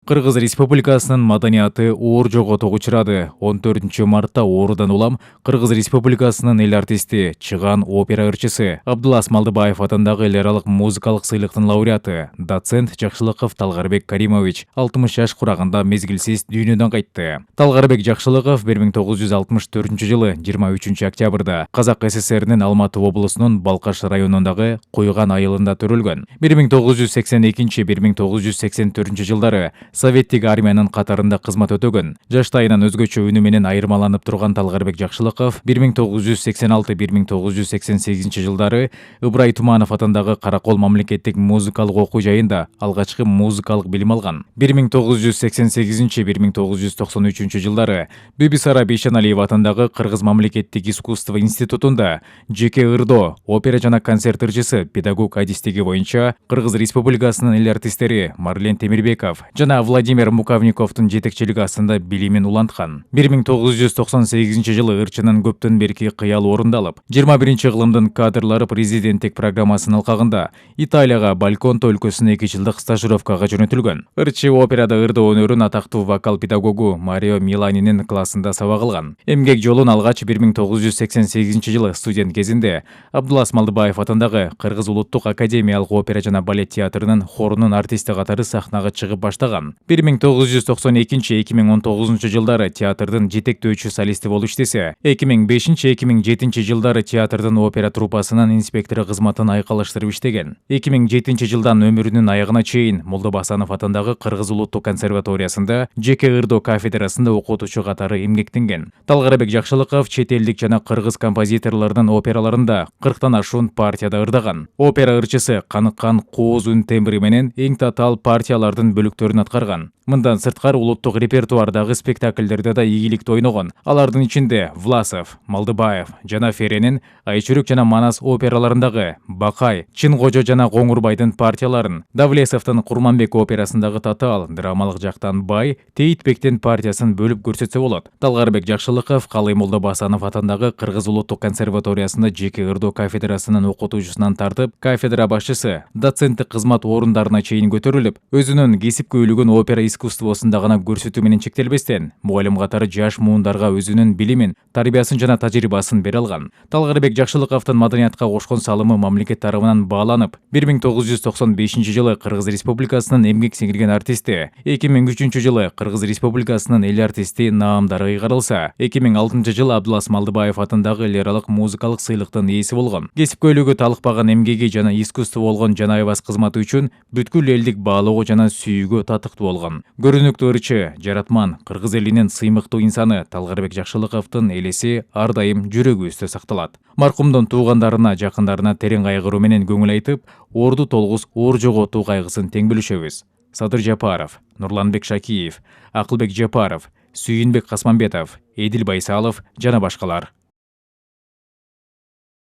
Кыргыз Республикасынын маданияты оор жоготууга учурады. 14 мартта оорудан улам Кыргыз Республикасынын эл артисти, чыган опера ырчысы Абдулас Малдыбаев атындагы эл аралык музыкалык сыйлыктын лауреаты, доцент Жакшылыков Талгарбек Каримович 60 жаш курагында мезгилсиз дүйнөдөн кайтты. Талгарбек Жакшылыков 1964 жылы 23 октябрда Казак СССРинин Алматы облусунун Балкаш районундагы Куйган айылында төрөлгөн. 1982-1984 жылдары Советтик армиянын катарында кызмат өтөгөн. Жаштайынан өзгөчө үнү менен айырмаланып турган Талгарбек Жакшылыков 1986-1988 жылдары Ыбырай Туманов атындагы Каракол мамлекеттик музыкалык окуу жайында алгачкы музыкалык билим алган. 1988-1993 жылдары Бибисара Бейшеналиева атындагы Кыргыз мамлекеттик искусство институтунда жеке ырдоо, опера жана концерт ырчысы, педагог адистиги боюнча Кыргыз Республикасынын эл артисттери Марлен Темирбеков жана Владимир Мукавниковдун жетекчилиги астында билимин уланткан. 1998 жылы ырчынын көптөн берки кыялы орундалып, 21-кылымдын кадрлары президенттик программасынын алкагында Италияга Балконто өлкөсүнө 2 жылдык стажировкага жөнөтүлгөн. Ырчы операда ырдоо өнөрүн атактуу вокал педагогу Марио Миланинин классында сабак алган. Эмгек жолун алгач 1988 жылы студент кезинде Абдулас Малдыбаев атындагы Кыргыз улуттук академиялык опера жана балет театрынын хорунун артисти катары сахнага чыгып баштаган. 1992-2019 жылдары театрдын жетектөөчү солисти болуп иштесе, 2005-2007 жылдары театрдын опера труппасынын инспектору кызматын айкалыштырып иштеген. 2007 жылдан өмүрүнүн аягына чейин Молдобасанов атындагы Кыргыз улуттук консерваториясында жеке ырдоо кафедрасында окутуучу катары эмгектенген. Талгарбек Жакшылыков чет элдик жана кыргыз композиторлордун операларында 40тан ашуун партияда ырдаган. Опера ырчысы каныккан кооз үн тембри менен эң татаал партиялардын бөлүктөрүн аткарган. Мындан сырткары улуттук репертуардагы спектакльдерде да ийгиликтүү ойногон. Алардын ичинде Власов, Малдыбаев жана Ференин Айчүрүк жана Манас операларындагы Бакай, Чын Кожо жана Коңурбайдын партияларын, Давлесовдун Курманбек операсындагы татаал драмалык жактан Бай, Тейтбектин партиясын бөлүп көрсөтсө болот. Талгарбек Жакшылыков Калый Молдобасанов атындагы Кыргыз улуттук консерваториясында жеке ырдоо кафедрасынын окутуучусунан тартып, кафедра башчысы, доценттик кызмат орундарына чейин көтөрүлүп, өзүнүн кесипкөйлүгүн опера искусствосунда гана көрсөтүү менен чектелбестен, мугалим катары жаш муундарга өзүнүн билимин, тарбиясын жана тажрыйбасын бере алган. Талгарбек Жакшылыковдун маданиятка кошкон салымы мамлекет тарабынан бааланып, 1995 жылы Кыргыз Республикасынын эмгек сиңирген артисти, 2003 жылы Кыргыз Республикасынын эл артисти наамдары ыйгарылса, 2006 жылы Абдулас Малдыбаев атындагы эл аралык музыкалык сыйлыктын ээси болгон. Кесипкөйлүгү талыкпаган эмгеги жана искусство болгон жана айбас кызматы үчүн бүткүл элдик баалоого жана сүйүүгө татыктуу болгон. Көрүнүктүү ырчы, жаратман, кыргыз элинин сыймыктуу инсаны Талгарбек Жакшылыковдун элеси ар дайым жүрөгүбүздө сакталат. Маркумдун туугандарына, жакындарына терең кайгыруу менен көңүл айтып, орду толгуз оор жоготуу кайгысын тең бөлүшөбүз. Садыр Жапаров, Нурланбек Шакиев, Акылбек Жапаров, Сүйүнбек Касманбетов, Эдил Байсалов жана башкалар.